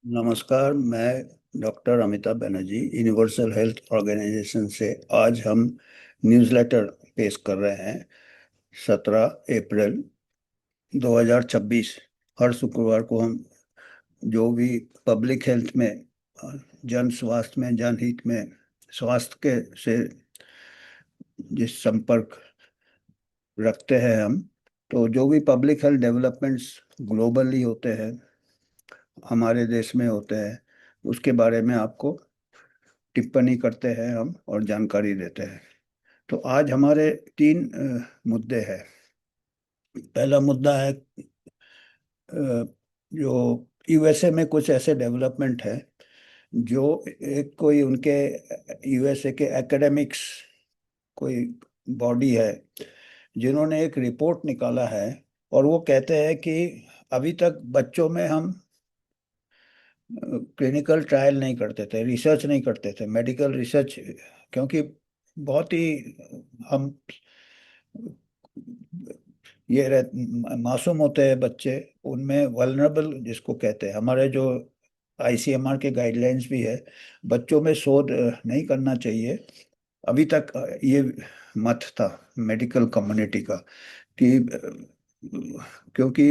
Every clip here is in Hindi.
नमस्कार। मैं doctor Amitabh Banerjee universal health organisation से आज हम न्यूज़लेटर पेश कर रहे हैं। 17 अप्रैल 2026 हर शुक्रवार को हम जो भी पब्लिक हेल्थ में, जन स्वास्थ्य में, जनहित में, स्वास्थ्य के से जिस संपर्क रखते हैं हम, तो जो भी पब्लिक हेल्थ डेवलपमेंट्स ग्लोबली होते हैं, हमारे देश में होते हैं, उसके बारे में आपको टिप्पणी करते हैं हम और जानकारी देते हैं। तो आज हमारे तीन मुद्दे हैं। पहला मुद्दा है जो यूएसए में कुछ ऐसे डेवलपमेंट है जो एक कोई उनके यूएसए के एकेडमिक्स कोई बॉडी है जिन्होंने एक रिपोर्ट निकाला है। और वो कहते हैं कि अभी तक बच्चों में हम क्लिनिकल ट्रायल नहीं करते थे, रिसर्च नहीं करते थे, मेडिकल रिसर्च, क्योंकि बहुत ही हम मासूम होते हैं बच्चे, उनमें वल्नरेबल जिसको कहते हैं, हमारे जो आईसीएमआर के गाइडलाइंस भी है, बच्चों में शोध नहीं करना चाहिए। अभी तक ये मत था मेडिकल कम्युनिटी का कि क्योंकि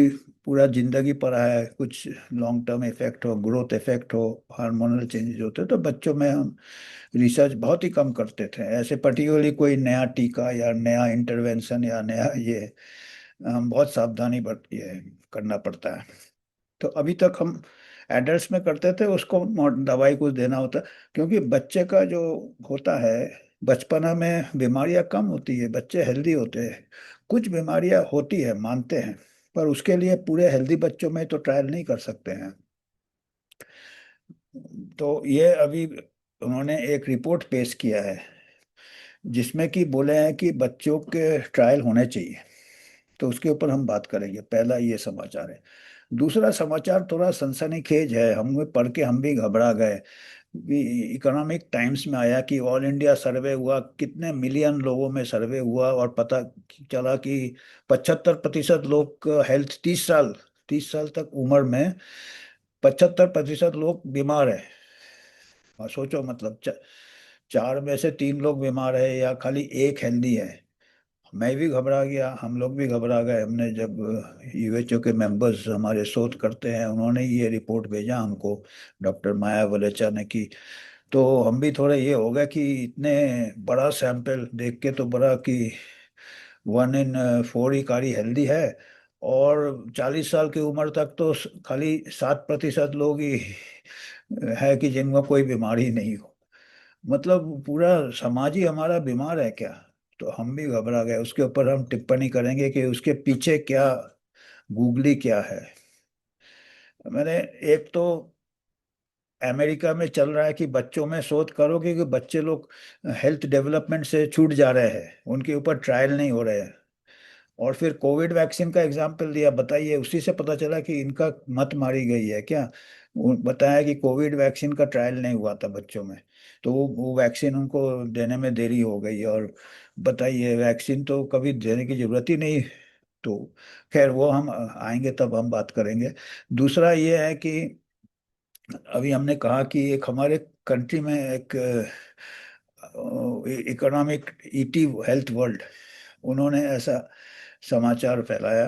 पूरा जिंदगी पड़ा है, कुछ लॉन्ग टर्म इफेक्ट हो, ग्रोथ इफेक्ट हो, हार्मोनल चेंजेस होते हैं, तो बच्चों में हम रिसर्च बहुत ही कम करते थे। ऐसे पर्टिकुलरली कोई नया टीका या नया इंटरवेंशन या नया ये हम बहुत सावधानी बरत ये करना पड़ता है। तो अभी तक हम एडल्ट्स में करते थे, उसको दवाई कुछ देना होता, क्योंकि बच्चे का जो होता है, बचपना में बीमारियां कम होती है, बच्चे हेल्दी होते हैं। कुछ बीमारियां होती है मानते हैं, पर उसके लिए पूरे हेल्दी बच्चों में तो ट्रायल नहीं कर सकते हैं। तो ये अभी उन्होंने एक रिपोर्ट पेश किया है जिसमें कि बोले हैं कि बच्चों के ट्रायल होने चाहिए। तो उसके ऊपर हम बात करेंगे। पहला ये समाचार है। दूसरा समाचार थोड़ा सनसनीखेज है, हमें पढ़ के हम भी घबरा गए। इकोनॉमिक टाइम्स में आया कि ऑल इंडिया सर्वे हुआ, कितने मिलियन लोगों में सर्वे हुआ, और पता चला कि 75% लोग हेल्थ, 30 साल तक उम्र में 75% लोग बीमार है। और सोचो, मतलब चार में से तीन लोग बीमार है या खाली एक हेल्दी है। मैं भी घबरा गया, हम लोग भी घबरा गए। हमने जब यूएचओ के मेंबर्स हमारे शोध करते हैं, उन्होंने ये रिपोर्ट भेजा हमको, डॉक्टर माया वलेचा ने की, तो हम भी थोड़े ये हो गए कि इतने बड़ा सैंपल देख के तो बड़ा कि 1 इन 4 ही कारी हेल्दी है, और 40 साल की उम्र तक तो खाली 7% लोग ही है कि जिनमें कोई बीमारी नहीं हो। मतलब पूरा समाज ही हमारा बीमार है क्या? तो हम भी घबरा गए। उसके ऊपर हम टिप्पणी करेंगे कि उसके पीछे क्या गूगली क्या है। मैंने एक तो अमेरिका में चल रहा है कि बच्चों में शोध करोगे कि बच्चे लोग हेल्थ डेवलपमेंट से छूट जा रहे हैं, उनके ऊपर ट्रायल नहीं हो रहे हैं। और फिर कोविड वैक्सीन का एग्जाम्पल दिया, बताइए, उसी से पता चला कि इनका मत मारी गई है क्या। बताया कि कोविड वैक्सीन का ट्रायल नहीं हुआ था बच्चों में, तो वो वैक्सीन उनको देने में देरी हो गई। और बताइए, वैक्सीन तो कभी देने की जरूरत ही नहीं। तो खैर, वो हम आएंगे तब हम बात करेंगे। दूसरा ये है कि अभी हमने कहा कि एक हमारे कंट्री में एक इकोनॉमिक ईटी हेल्थ वर्ल्ड, उन्होंने ऐसा समाचार फैलाया,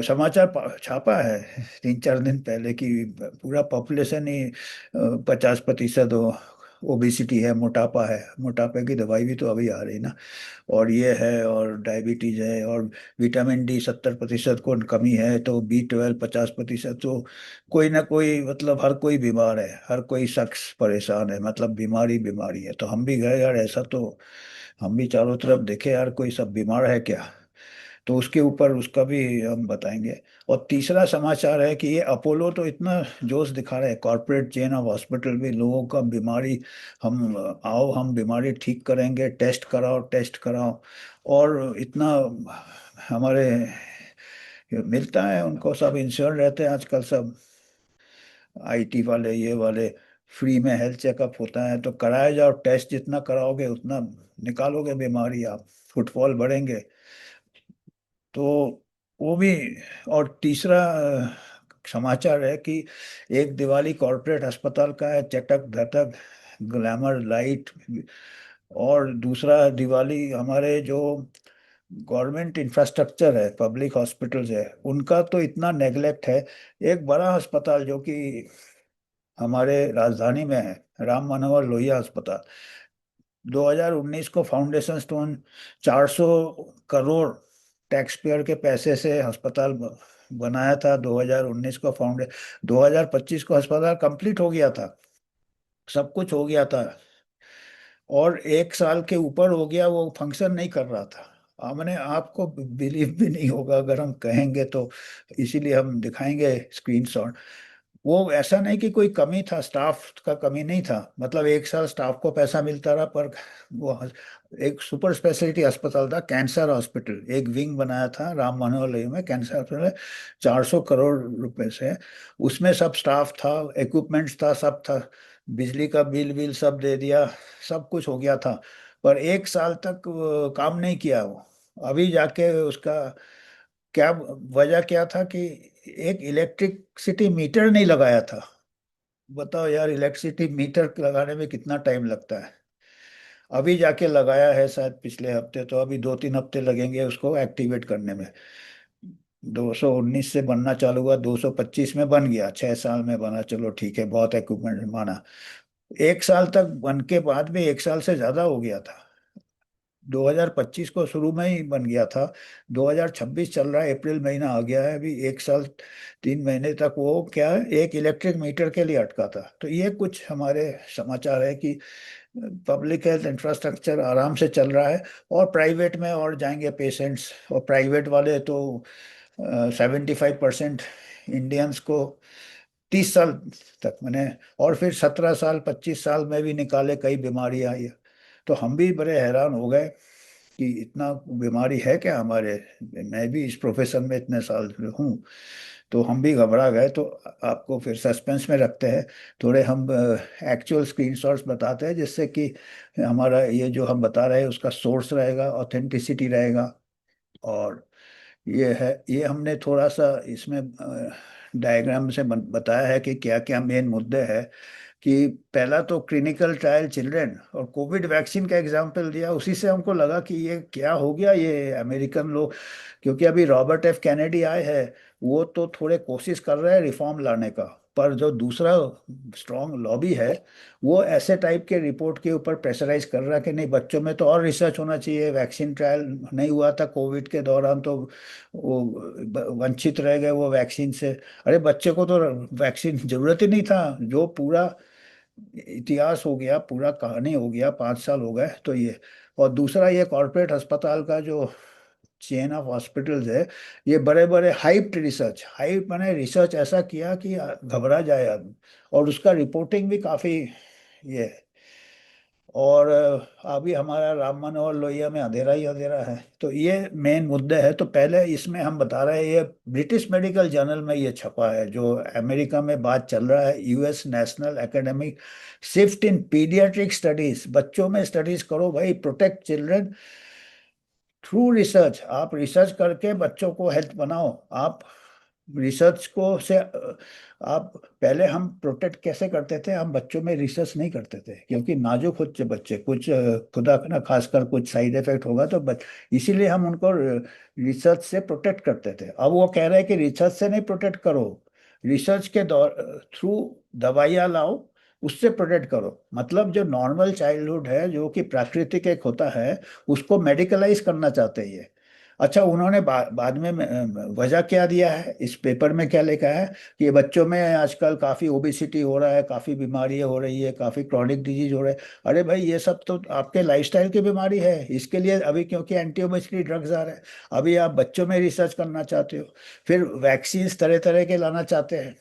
समाचार छापा है 3-4 दिन पहले कि पूरा पॉपुलेशन ही 50% ओबिसिटी है, मोटापा है। मोटापे की दवाई भी तो अभी आ रही ना, और ये है, और डायबिटीज है, और विटामिन डी 70% को कमी है, तो B12 50%। तो कोई ना कोई, मतलब हर कोई बीमार है, हर कोई शख्स परेशान है, मतलब बीमारी बीमारी है। तो हम भी गए यार, ऐसा तो हम भी चारों तरफ देखे यार, कोई सब बीमार है क्या। तो उसके ऊपर उसका भी हम बताएंगे। और तीसरा समाचार है कि ये अपोलो तो इतना जोश दिखा रहे हैं, कॉरपोरेट चेन ऑफ हॉस्पिटल भी, लोगों का बीमारी, हम आओ हम बीमारी ठीक करेंगे, टेस्ट कराओ टेस्ट कराओ। और इतना हमारे मिलता है उनको, सब इंश्योर रहते हैं आजकल सब, आईटी वाले ये वाले। फ्री में हेल्थ चेकअप होता है, तो कराया जाओ, टेस्ट जितना कराओगे उतना निकालोगे बीमारी आप, फुटफॉल बढ़ेंगे। तो वो भी। और तीसरा समाचार है कि एक दिवाली कॉरपोरेट अस्पताल का है, चटक धटक ग्लैमर लाइट, और दूसरा दिवाली हमारे जो गवर्नमेंट इंफ्रास्ट्रक्चर है, पब्लिक हॉस्पिटल्स है, उनका तो इतना नेग्लेक्ट है। एक बड़ा अस्पताल जो कि हमारे राजधानी में है, राम मनोहर लोहिया अस्पताल, 2019 को foundation stone 400 crore tax payer के पैसे से अस्पताल बनाया था। 2019 को 2025 को अस्पताल कंप्लीट हो गया था, सब कुछ हो गया था, और एक साल के ऊपर हो गया वो फंक्शन नहीं कर रहा था। हमने, आपको बिलीव भी नहीं होगा अगर हम कहेंगे तो, इसीलिए हम दिखाएंगे स्क्रीनशॉट। वो ऐसा नहीं कि कोई कमी था, स्टाफ का कमी नहीं था, मतलब एक साल स्टाफ को पैसा मिलता रहा, पर वो एक सुपर स्पेशलिटी अस्पताल था, कैंसर हॉस्पिटल, एक विंग बनाया था राम मनोहर लोहिया में, कैंसर हॉस्पिटल, 400 करोड़ रुपए से। उसमें सब स्टाफ था, इक्विपमेंट्स था, सब था, बिजली का बिल विल सब दे दिया, सब कुछ हो गया था, पर एक साल तक वो काम नहीं किया वो। अभी जाके उसका क्या वजह क्या था कि एक इलेक्ट्रिसिटी मीटर नहीं लगाया था। बताओ यार, इलेक्ट्रिसिटी मीटर लगाने में कितना टाइम लगता है। अभी जाके लगाया है शायद पिछले हफ्ते, तो अभी 2-3 हफ्ते लगेंगे उसको एक्टिवेट करने में। 219 से बनना चालू हुआ, 225 में बन गया, 6 साल में बना, चलो ठीक है, बहुत इक्विपमेंट माना। एक साल तक बन के बाद भी, एक साल से ज्यादा हो गया था, 2025 को शुरू में ही बन गया था, 2026 चल रहा है, अप्रैल महीना आ गया है, अभी एक साल 3 महीने तक वो क्या है, एक इलेक्ट्रिक मीटर के लिए अटका था। तो ये कुछ हमारे समाचार है कि पब्लिक हेल्थ इंफ्रास्ट्रक्चर आराम से चल रहा है, और प्राइवेट में और जाएंगे पेशेंट्स, और प्राइवेट वाले तो 75% इंडियंस को 30 साल तक मैंने, और फिर 17 साल 25 साल में भी निकाले, कई बीमारियां आई। तो हम भी बड़े हैरान हो गए कि इतना बीमारी है क्या हमारे, मैं भी इस प्रोफेशन में इतने साल हूँ, तो हम भी घबरा गए। तो आपको फिर सस्पेंस में रखते हैं, थोड़े हम एक्चुअल स्क्रीनशॉट्स बताते हैं, जिससे कि हमारा ये जो हम बता रहे हैं उसका सोर्स रहेगा, ऑथेंटिसिटी रहेगा। और ये है, ये हमने थोड़ा सा इसमें डायग्राम से बताया है कि क्या क्या मेन मुद्दे हैं। कि पहला तो क्लिनिकल ट्रायल चिल्ड्रन, और कोविड वैक्सीन का एग्जांपल दिया, उसी से हमको लगा कि ये क्या हो गया ये अमेरिकन लोग, क्योंकि अभी रॉबर्ट एफ कैनेडी आए हैं, वो तो थोड़े कोशिश कर रहे हैं रिफॉर्म लाने का, पर जो दूसरा स्ट्रॉन्ग लॉबी है, वो ऐसे टाइप के रिपोर्ट के ऊपर प्रेशराइज कर रहा है कि नहीं, बच्चों में तो और रिसर्च होना चाहिए, वैक्सीन ट्रायल नहीं हुआ था कोविड के दौरान, तो वो वंचित रह गए वो वैक्सीन से। अरे बच्चे को तो वैक्सीन जरूरत ही नहीं था, जो पूरा इतिहास हो गया, पूरा कहानी हो गया, 5 साल हो गए, तो ये। और दूसरा, ये कॉरपोरेट अस्पताल का जो चेन ऑफ हॉस्पिटल्स है, ये बड़े बड़े हाइप्ड रिसर्च, हाइप मैंने रिसर्च ऐसा किया कि घबरा जाए आदमी, और उसका रिपोर्टिंग भी काफी ये है। और अभी हमारा राम मनोहर लोहिया में अंधेरा ही अंधेरा है। तो ये मेन मुद्दे है। तो पहले इसमें हम बता रहे हैं, ये ब्रिटिश मेडिकल जर्नल में ये छपा है, जो अमेरिका में बात चल रहा है, US national academic shift in paediatric studies, बच्चों में स्टडीज करो भाई, प्रोटेक्ट चिल्ड्रन थ्रू रिसर्च। आप रिसर्च करके बच्चों को हेल्थ बनाओ। आप रिसर्च को से आप, पहले हम प्रोटेक्ट कैसे करते थे, हम बच्चों में रिसर्च नहीं करते थे, क्योंकि नाजुक होते बच्चे, कुछ खुदा ना खासकर कुछ साइड इफेक्ट होगा तो इसीलिए हम उनको रिसर्च से प्रोटेक्ट करते थे। अब वो कह रहे हैं कि रिसर्च से नहीं प्रोटेक्ट करो, रिसर्च के दौर थ्रू दवाइयाँ लाओ, उससे प्रोटेक्ट करो। मतलब जो नॉर्मल चाइल्डहुड है, जो कि प्राकृतिक एक होता है, उसको मेडिकलाइज करना चाहते हैं ये। अच्छा, उन्होंने बाद में वजह क्या दिया है, इस पेपर में क्या लिखा है, कि बच्चों में आजकल काफ़ी ओबिसिटी हो रहा है, काफ़ी बीमारियां हो रही है, काफ़ी क्रॉनिक डिजीज हो रहे हैं। अरे भाई, ये सब तो आपके लाइफस्टाइल की बीमारी है, इसके लिए अभी क्योंकि एंटी ओबेसिटी ड्रग्स आ रहे हैं, अभी आप बच्चों में रिसर्च करना चाहते हो, फिर वैक्सीन तरह तरह के लाना चाहते हैं।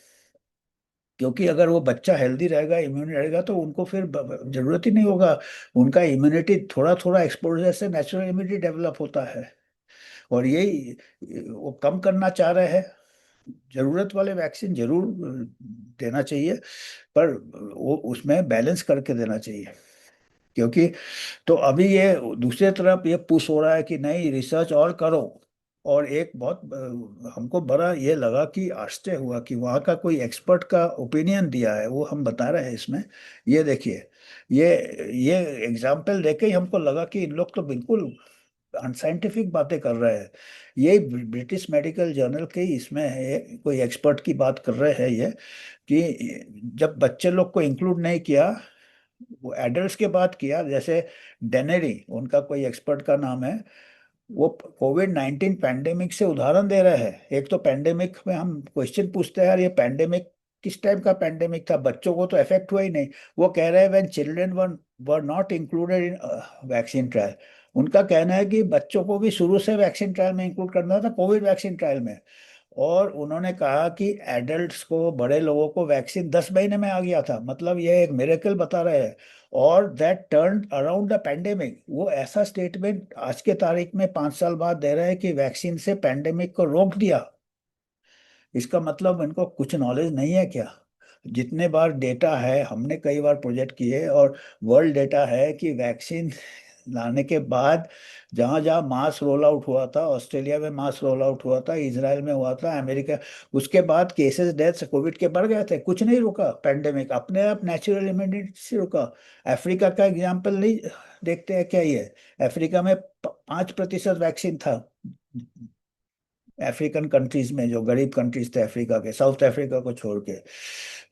क्योंकि अगर वो बच्चा हेल्दी रहेगा, इम्यून रहेगा, तो उनको फिर जरूरत ही नहीं होगा, उनका इम्यूनिटी थोड़ा थोड़ा एक्सपोजर से नेचुरल इम्यूनिटी डेवलप होता है। और यही वो कम करना चाह रहे हैं। जरूरत वाले वैक्सीन जरूर देना चाहिए, पर वो उसमें बैलेंस करके देना चाहिए। क्योंकि तो अभी ये दूसरी तरफ ये पुश हो रहा है कि नहीं, रिसर्च और करो, और एक बहुत हमको बड़ा ये लगा कि आश्चर्य हुआ कि वहाँ का कोई एक्सपर्ट का ओपिनियन दिया है, वो हम बता रहे हैं इसमें। ये देखिए, ये ये एग्जाम्पल देके ही हमको लगा कि इन लोग तो बिल्कुल अनसाइंटिफिक बातें कर रहे हैं। ये ब्रिटिश मेडिकल जर्नल के ही इसमें है, कोई एक्सपर्ट की बात कर रहे हैं ये, कि जब बच्चे लोग को इंक्लूड नहीं किया, वो एडल्ट्स के बात किया, जैसे डेनेरी उनका कोई एक्सपर्ट का नाम है, वो कोविड 19 पैंडेमिक से उदाहरण दे रहे हैं। एक तो पैंडेमिक में हम क्वेश्चन पूछते हैं, यार ये पैंडेमिक किस टाइप का पैंडेमिक था, बच्चों को तो इफेक्ट हुआ ही नहीं। वो कह रहे हैं when children were not included in vaccine trial. उनका कहना है कि बच्चों को भी शुरू से वैक्सीन ट्रायल में इंक्लूड करना था, कोविड वैक्सीन ट्रायल में। और उन्होंने कहा कि एडल्ट्स को, बड़े लोगों को वैक्सीन 10 महीने में आ गया था, मतलब ये एक मिरेकल बता रहे हैं। और that turn around the pandemic, वो ऐसा स्टेटमेंट आज के तारीख में 5 साल बाद दे रहे हैं कि वैक्सीन से पैंडेमिक को रोक दिया। इसका मतलब इनको कुछ नॉलेज नहीं है क्या? जितने बार डेटा है, हमने कई बार प्रोजेक्ट किए, और वर्ल्ड डेटा है कि वैक्सीन लाने के बाद जहां जहां मास रोल आउट हुआ था, ऑस्ट्रेलिया में मास रोल आउट हुआ था, इजराइल में हुआ था, अमेरिका, उसके बाद केसेस डेथ्स कोविड के बढ़ गए थे, कुछ नहीं रुका, पैंडेमिक अपने आप नेचुरल इम्यूनिटी से रुका। अफ्रीका का एग्जाम्पल नहीं देखते हैं क्या ये? अफ्रीका में 5% वैक्सीन था, अफ्रीकन कंट्रीज में, जो गरीब कंट्रीज थे अफ्रीका के, साउथ अफ्रीका को छोड़ के।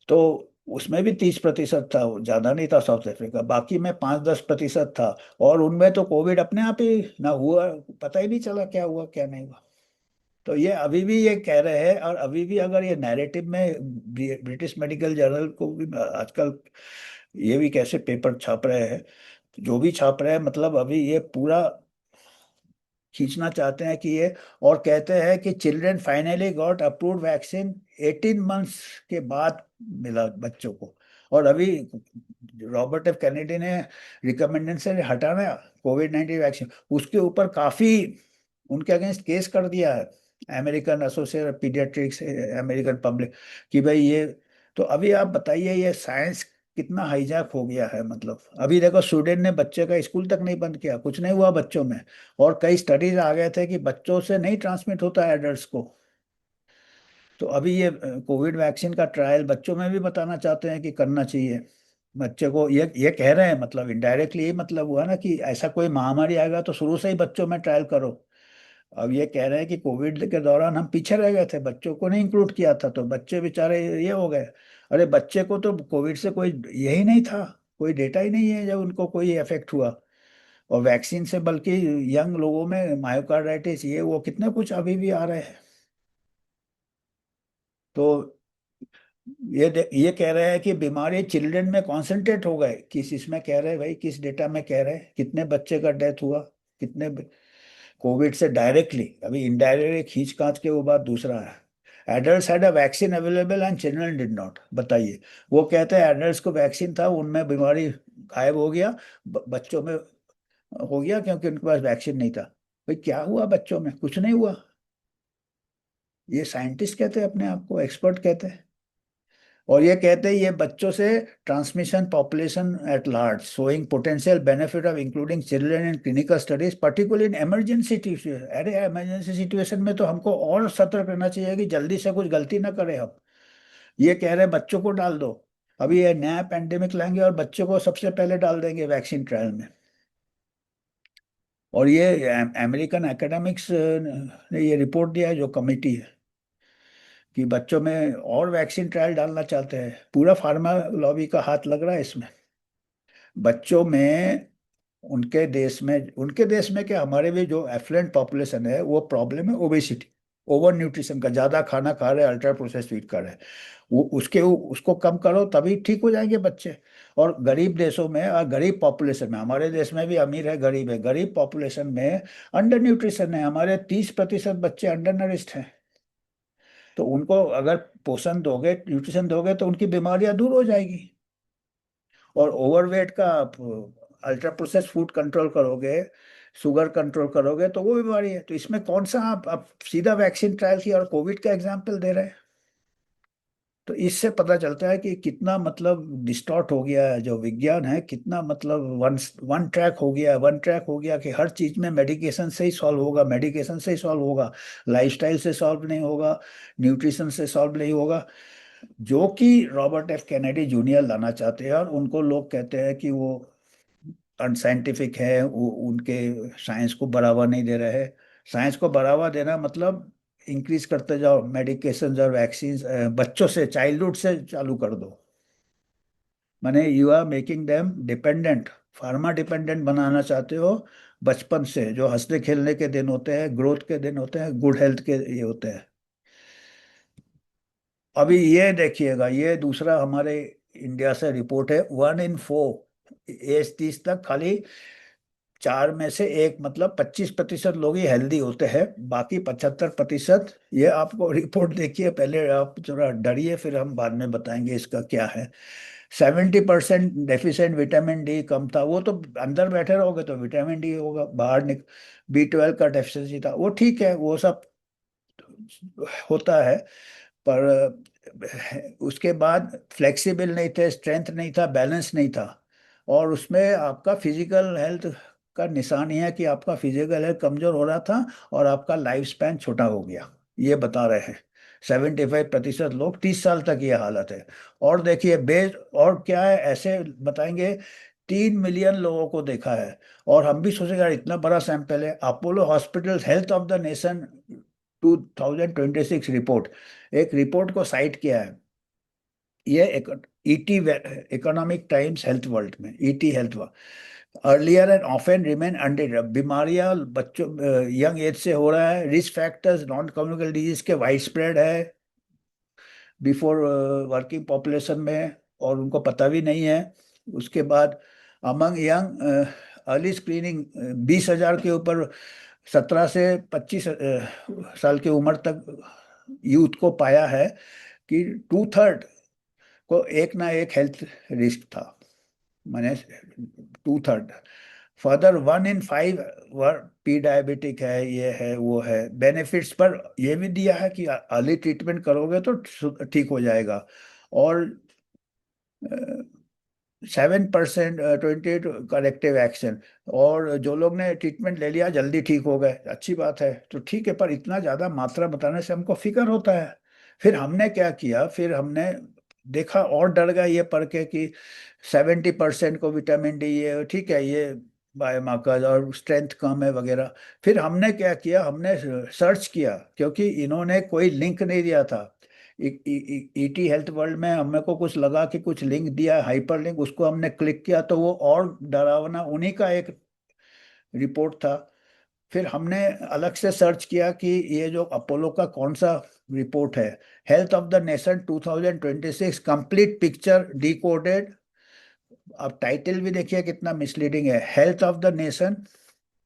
तो उसमें भी 30% था, वो ज्यादा नहीं था साउथ अफ्रीका, बाकी में 5-10% था। और उनमें तो कोविड अपने आप ही ना हुआ, पता ही नहीं चला क्या हुआ क्या नहीं हुआ। तो ये अभी भी ये कह रहे हैं, और अभी भी अगर ये नैरेटिव में ब्रिटिश मेडिकल जर्नल को भी आजकल ये भी कैसे पेपर छाप रहे हैं, जो भी छाप रहे हैं, मतलब अभी ये पूरा खींचना चाहते हैं कि ये, और कहते हैं कि children finally got approved vaccine 18 months के बाद मिला बच्चों को। और अभी रॉबर्ट एफ कैनेडी ने रिकमेंडेशन हटाना कोविड 19 वैक्सीन, उसके ऊपर काफी उनके अगेंस्ट केस कर दिया है American association paediatrics, American public, कि भाई ये, तो अभी आप बताइए ये साइंस कितना हाईजैक हो गया है। मतलब अभी देखो, स्वीडन ने बच्चे का स्कूल तक नहीं बंद किया, कुछ नहीं हुआ बच्चों में। और कई स्टडीज आ गए थे कि बच्चों से नहीं ट्रांसमिट होता है एडल्ट्स को। तो अभी ये कोविड वैक्सीन का ट्रायल बच्चों में भी बताना चाहते हैं कि करना चाहिए। बच्चे को ये कह रहे हैं, मतलब इनडायरेक्टली यही मतलब हुआ ना कि ऐसा कोई महामारी आएगा तो शुरू से ही बच्चों में ट्रायल करो। अब ये कह रहे हैं कि कोविड के दौरान हम पीछे रह गए थे, बच्चों को नहीं इंक्लूड किया था, तो बच्चे बेचारे ये हो गए। अरे बच्चे को तो कोविड से कोई यही नहीं था, कोई डेटा ही नहीं है जब उनको कोई इफेक्ट हुआ। और वैक्सीन से बल्कि यंग लोगों में मायोकार्डाइटिस, ये वो कितने कुछ अभी भी आ रहे हैं। तो ये कह रहे हैं कि बीमारी चिल्ड्रन में कॉन्सेंट्रेट हो गए, किस इसमें कह रहे हैं भाई, किस डेटा में कह रहे हैं कितने बच्चे का डेथ हुआ, कितने कोविड से डायरेक्टली, अभी इनडायरेक्टली खींच कांच के वो बात दूसरा है। Adult had a vaccine available and children did not, बताइए। वो कहते हैं एडल्ट्स को वैक्सीन था, उनमें बीमारी गायब हो गया, बच्चों में हो गया क्योंकि उनके पास वैक्सीन नहीं था। भाई क्या हुआ बच्चों में? कुछ नहीं हुआ। ये साइंटिस्ट कहते हैं अपने आप को, एक्सपर्ट कहते हैं। और ये कहते हैं ये बच्चों से transmission population at large showing potential benefit of including children in clinical studies particularly in emergency situation. अरे इमरजेंसी सिचुएशन में तो हमको और सतर्क रहना चाहिए कि जल्दी से कुछ गलती ना करें हम। ये कह रहे हैं बच्चों को डाल दो, अभी ये नया पेंडेमिक लाएंगे और बच्चों को सबसे पहले डाल देंगे वैक्सीन ट्रायल में। और ये अमेरिकन एकेडमिक्स ने ये रिपोर्ट दिया है, जो कमेटी है, कि बच्चों में और वैक्सीन ट्रायल डालना चाहते हैं। पूरा फार्मा लॉबी का हाथ लग रहा है इसमें। बच्चों में, उनके देश में क्या, हमारे भी जो एफ्लुएंट पॉपुलेशन है, वो प्रॉब्लम है ओबेसिटी, ओवर न्यूट्रिशन का, ज्यादा खाना खा रहे हैं, अल्ट्रा प्रोसेस फीड कर रहे हैं। वो उसको कम करो तभी ठीक हो जाएंगे बच्चे। और गरीब देशों में और गरीब पॉपुलेशन में, हमारे देश में भी अमीर है गरीब है, गरीब पॉपुलेशन में अंडर न्यूट्रिशन है, हमारे 30% बच्चे अंडर नरिश्ड हैं। तो उनको अगर पोषण दोगे, न्यूट्रिशन दोगे, तो उनकी बीमारियां दूर हो जाएगी। और ओवरवेट का अल्ट्रा प्रोसेस फूड कंट्रोल करोगे, शुगर कंट्रोल करोगे, तो वो बीमारी है। तो इसमें कौन सा आप सीधा वैक्सीन ट्रायल की और कोविड का एग्जाम्पल दे रहे हैं? तो इससे पता चलता है कि कितना मतलब डिस्टॉर्ट हो गया है जो विज्ञान है, कितना मतलब वन वन ट्रैक हो गया, वन ट्रैक हो गया कि हर चीज में मेडिकेशन से ही सॉल्व होगा, मेडिकेशन से ही सॉल्व होगा, लाइफस्टाइल से सॉल्व नहीं होगा, न्यूट्रिशन से सॉल्व नहीं होगा। जो कि रॉबर्ट एफ कैनेडी जूनियर लाना चाहते हैं, और उनको लोग कहते हैं कि वो अनसाइंटिफिक है, वो उनके साइंस को बढ़ावा नहीं दे रहे हैं। साइंस को बढ़ावा देना मतलब इंक्रीज करते जाओ मेडिकेशन और वैक्सीन, बच्चों से, चाइल्डहुड से चालू कर दो। माने you are making them dependent, pharma dependent बनाना चाहते हो बचपन से, जो हंसने खेलने के दिन होते हैं, ग्रोथ के दिन होते हैं, गुड हेल्थ के ये होते हैं। अभी ये देखिएगा, ये दूसरा हमारे इंडिया से रिपोर्ट है, 1 इन 4 एज 30 तक खाली 4 में से 1 मतलब 25% लोग ही हेल्दी होते हैं, बाकी 75%, ये आपको रिपोर्ट देखिए, पहले आप थोड़ा डरिए, फिर हम बाद में बताएंगे इसका क्या है। 70% डेफिशिएंट विटामिन डी कम था, वो तो अंदर बैठे रहोगे तो विटामिन डी होगा, बाहर निक B12 का डेफिशिएंसी था, वो ठीक है, वो सब होता है। पर उसके बाद फ्लेक्सिबल नहीं थे, स्ट्रेंथ नहीं था, बैलेंस नहीं था। और उसमें आपका फिजिकल हेल्थ का निशान ये है कि आपका फिजिकल हेल्थ कमजोर हो रहा था, और आपका लाइफ स्पैन छोटा हो गया, ये बता रहे हैं। 75% लोग, 30 साल तक ये हालत है। और देखिए बेस और क्या है, ऐसे बताएंगे 3 मिलियन लोगों को देखा है। और हम भी सोचेंगे यार इतना बड़ा सैंपल है। Apollo hospital health of the nation 2026 report, एक रिपोर्ट को साइट किया है, ये एक ET, Economic Times health world में, ET health. Earlier and often remain undetected, बीमारियां बच्चों यंग एज से हो रहा है, risk factors non communicable disease के वाइड स्प्रेड है बिफोर वर्किंग पॉपुलेशन में, और उनको पता भी नहीं है। उसके बाद अमंग यंग अर्ली स्क्रीनिंग, 20,000 के ऊपर 17 से 25 साल की उम्र तक यूथ को पाया है कि 2/3 को एक ना एक हेल्थ रिस्क था, माने 2/3। फर्दर 1 इन 5 प्री डायबिटिक है, ये है वो है। बेनिफिट्स पर ये भी दिया है कि अर्ली ट्रीटमेंट करोगे तो ठीक हो जाएगा। और 7% 28 करेक्टिव एक्शन, और जो लोग ने ट्रीटमेंट ले लिया जल्दी ठीक हो गए, अच्छी बात है, तो ठीक है, पर इतना ज्यादा मात्रा बताने से हमको फिक्र होता है। फिर हमने क्या किया, फिर हमने देखा और डर गए ये पढ़ के कि 70% को विटामिन डी, ये ठीक है, ये बायोमार्कर्स और स्ट्रेंथ कम है वगैरह। फिर हमने क्या किया, हमने सर्च किया, क्योंकि इन्होंने कोई लिंक नहीं दिया था। ईटी हेल्थ वर्ल्ड में हमें को कुछ लगा कि कुछ लिंक दिया, हाइपर लिंक, उसको हमने क्लिक किया तो वो और डरावना उन्हीं का एक रिपोर्ट था। फिर हमने अलग से सर्च किया कि ये जो अपोलो का कौन सा रिपोर्ट है, health of the nation 2026 complete picture decoded. अब टाइटल भी देखिए कितना मिसलीडिंग है, हेल्थ ऑफ द नेशन,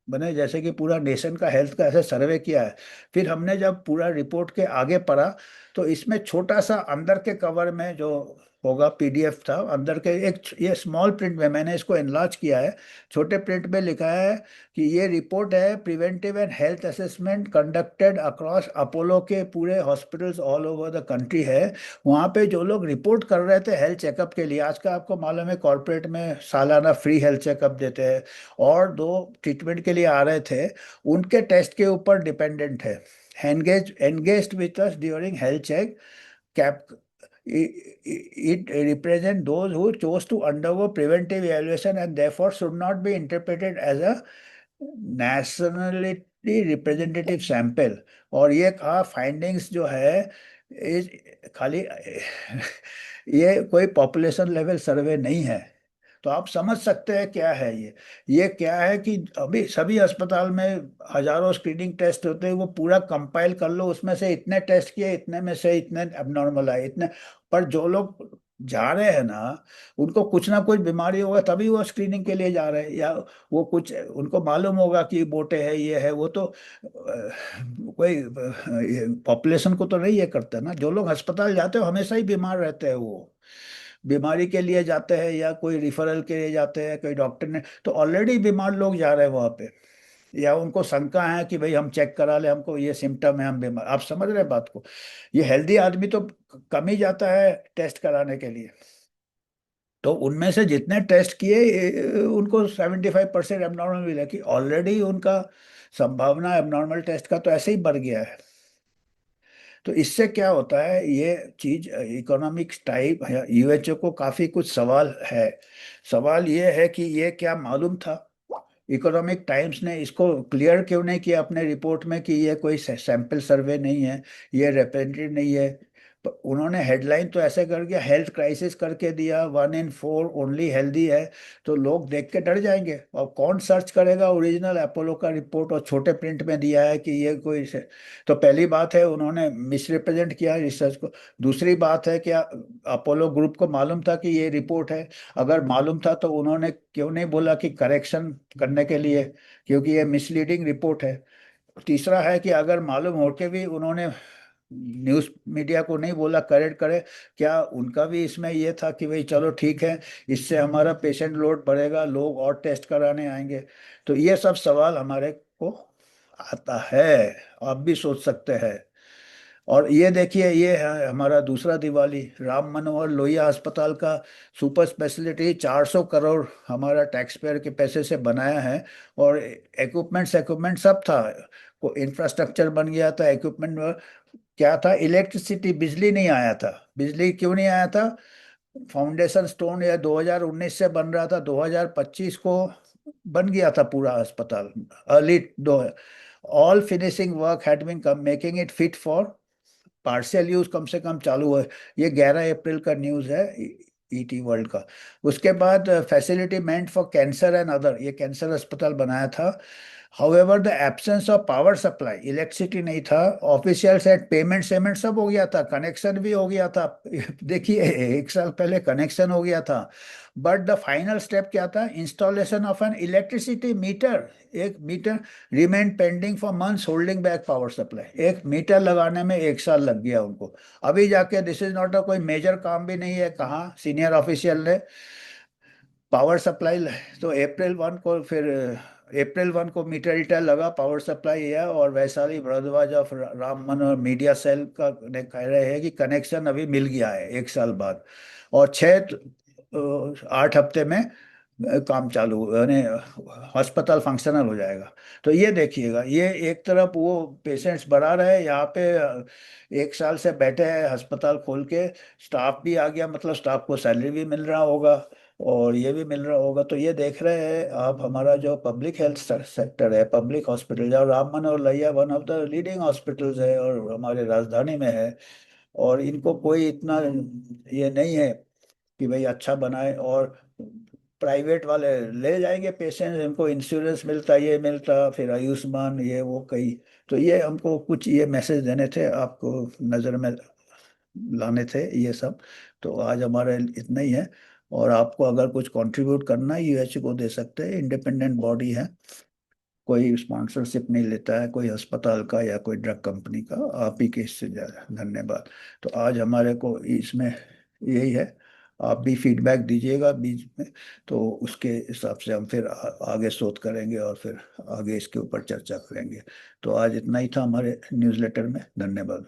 बने जैसे कि पूरा नेशन का हेल्थ का ऐसे सर्वे किया है। फिर हमने जब पूरा रिपोर्ट के आगे पढ़ा, तो इसमें छोटा सा अंदर के कवर में जो होगा पीडीएफ था, अंदर के एक ये स्मॉल प्रिंट में, मैंने इसको एनलार्ज किया है, छोटे प्रिंट में लिखा है कि ये रिपोर्ट है preventive and health assessment conducted across Apollo के पूरे hospitals all over the country है। वहाँ पे जो लोग रिपोर्ट कर रहे थे हेल्थ चेकअप के लिए, आज का आपको मालूम है कॉर्पोरेट में सालाना फ्री हेल्थ चेकअप देते हैं, और दो ट्रीटमेंट के लिए आ रहे थे, उनके टेस्ट के ऊपर डिपेंडेंट है। Engaged with us during health check camp, it represent those who chose to undergo preventive evaluation and therefore should not be interpreted as a nationality representative sample। और ये कहा फाइंडिंग्स जो है खाली ये कोई पॉपुलेशन लेवल सर्वे नहीं है। तो आप समझ सकते हैं क्या है ये क्या है कि अभी सभी अस्पताल में हजारों स्क्रीनिंग टेस्ट होते हैं, वो पूरा कंपाइल कर लो, उसमें से इतने टेस्ट किए, इतने में से इतने अबनॉर्मल आए, इतने। पर जो लोग जा रहे हैं ना, उनको कुछ ना कुछ बीमारी होगा तभी वो स्क्रीनिंग के लिए जा रहे हैं, या वो कुछ उनको मालूम होगा कि मोटे है, ये है वो, तो कोई पॉपुलेशन को तो नहीं ये करते ना। जो लोग अस्पताल जाते हैं हमेशा ही बीमार रहते हैं, वो बीमारी के लिए जाते हैं या कोई रिफरल के लिए जाते हैं, कोई डॉक्टर ने, तो ऑलरेडी बीमार लोग जा रहे हैं वहाँ पे, या उनको शंका है कि भाई हम चेक करा ले, हमको ये सिम्टम है, हम बीमार। आप समझ रहे हैं बात को। ये हेल्दी आदमी तो कम ही जाता है टेस्ट कराने के लिए। तो उनमें से जितने टेस्ट किए उनको 75% एबनॉर्मल मिला, कि ऑलरेडी उनका संभावना एबनॉर्मल टेस्ट का तो ऐसे ही बढ़ गया है। तो इससे क्या होता है, ये चीज इकोनॉमिक्स टाइप यूएचओ को काफी कुछ सवाल है। सवाल ये है कि ये क्या मालूम था, इकोनॉमिक टाइम्स ने इसको क्लियर क्यों नहीं किया अपने रिपोर्ट में कि ये कोई सैंपल सर्वे नहीं है, ये रिप्रेजेंटेटिव नहीं है। उन्होंने हेडलाइन तो ऐसे कर दिया, हेल्थ क्राइसिस करके दिया, 1 in 4 ओनली हेल्दी है। तो लोग देख के डर जाएंगे, और कौन सर्च करेगा ओरिजिनल अपोलो का रिपोर्ट, और छोटे प्रिंट में दिया है कि ये कोई तो पहली बात है उन्होंने मिसरिप्रेजेंट किया रिसर्च को। दूसरी बात है, क्या अपोलो ग्रुप को मालूम था कि ये रिपोर्ट है? अगर मालूम था तो उन्होंने क्यों नहीं बोला कि करेक्शन करने के लिए, क्योंकि ये मिसलीडिंग रिपोर्ट है। तीसरा है कि अगर मालूम होके भी उन्होंने न्यूज़ मीडिया को नहीं बोला करेक्ट करे, क्या उनका भी इसमें ये था कि भाई चलो ठीक है, इससे हमारा पेशेंट लोड बढ़ेगा, लोग और टेस्ट कराने आएंगे? तो ये सब सवाल हमारे को आता है, आप भी सोच सकते हैं। और ये देखिए, ये है हमारा दूसरा दिवाली, राम मनोहर लोहिया अस्पताल का सुपर स्पेशलिटी, 400 करोड़ हमारा टैक्स पेयर के पैसे से बनाया है। और इक्विपमेंट्स इक्विपमेंट सब था, को इंफ्रास्ट्रक्चर बन गया था, इक्विपमेंट क्या था, इलेक्ट्रिसिटी, बिजली नहीं आया था। बिजली क्यों नहीं आया था? फाउंडेशन स्टोन या 2019 से बन रहा था, 2025 को बन गया था पूरा अस्पताल। Early though all finishing work had been come making it fit for partial use कम से कम चालू है। ये 11 अप्रैल का न्यूज़ है ईटी वर्ल्ड का। उसके बाद facility meant for cancer and other, ये कैंसर अस्पताल बनाया था। However the absence of power supply, electricity नहीं था, ऑफिशियल सेट पेमेंट सेमेंट सब हो गया था, कनेक्शन भी हो गया था। देखिए 1 साल पहले कनेक्शन हो गया था। बट द फाइनल स्टेप क्या था, installation of an electricity meter, एक meter remain pending for months holding back power supply. एक मीटर लगाने में 1 साल लग गया उनको। अभी जाके, दिस इज नॉट अ कोई मेजर काम भी नहीं है, कहाँ सीनियर ऑफिशियल ने पावर सप्लाई। तो अप्रैल 1 को मीटर रीटर लगा, पावर सप्लाई है। और Vaishali Bhardwaj of Ram Manohar media cell का ने कह रहे हैं कि कनेक्शन अभी मिल गया है 1 साल बाद। और 8 हफ्ते में काम चालू, यानी अस्पताल फंक्शनल हो जाएगा। तो ये देखिएगा, ये एक तरफ वो पेशेंट्स बढ़ा रहे, यहाँ पे 1 साल से बैठे हैं अस्पताल खोल के, स्टाफ भी आ गया, मतलब स्टाफ को सैलरी भी मिल रहा होगा और ये भी मिल रहा होगा। तो ये देख रहे हैं आप, हमारा जो पब्लिक हेल्थ सेक्टर है, पब्लिक हॉस्पिटल है, और Ram Manohar Lohia one of the leading hospitals है और हमारे राजधानी में है। और इनको कोई इतना ये नहीं है कि भाई अच्छा बनाए, और प्राइवेट वाले ले जाएंगे पेशेंट, इनको इंश्योरेंस मिलता, ये मिलता, फिर आयुष्मान, ये वो कई। तो ये हमको कुछ ये मैसेज देने थे, आपको नज़र में लाने थे ये सब। तो आज हमारे इतना ही है। और आपको अगर कुछ कंट्रीब्यूट करना है, यूएचओ को दे सकते हैं, इंडिपेंडेंट बॉडी है, कोई स्पॉन्सरशिप नहीं लेता है कोई अस्पताल का या कोई ड्रग कंपनी का, आप ही के इससे ज़्यादा धन्यवाद। तो आज हमारे को इसमें यही है। आप भी फीडबैक दीजिएगा बीच में, तो उसके हिसाब से हम फिर आगे शोध करेंगे और फिर आगे इसके ऊपर चर्चा करेंगे। तो आज इतना ही था हमारे न्यूज़लेटर में। धन्यवाद।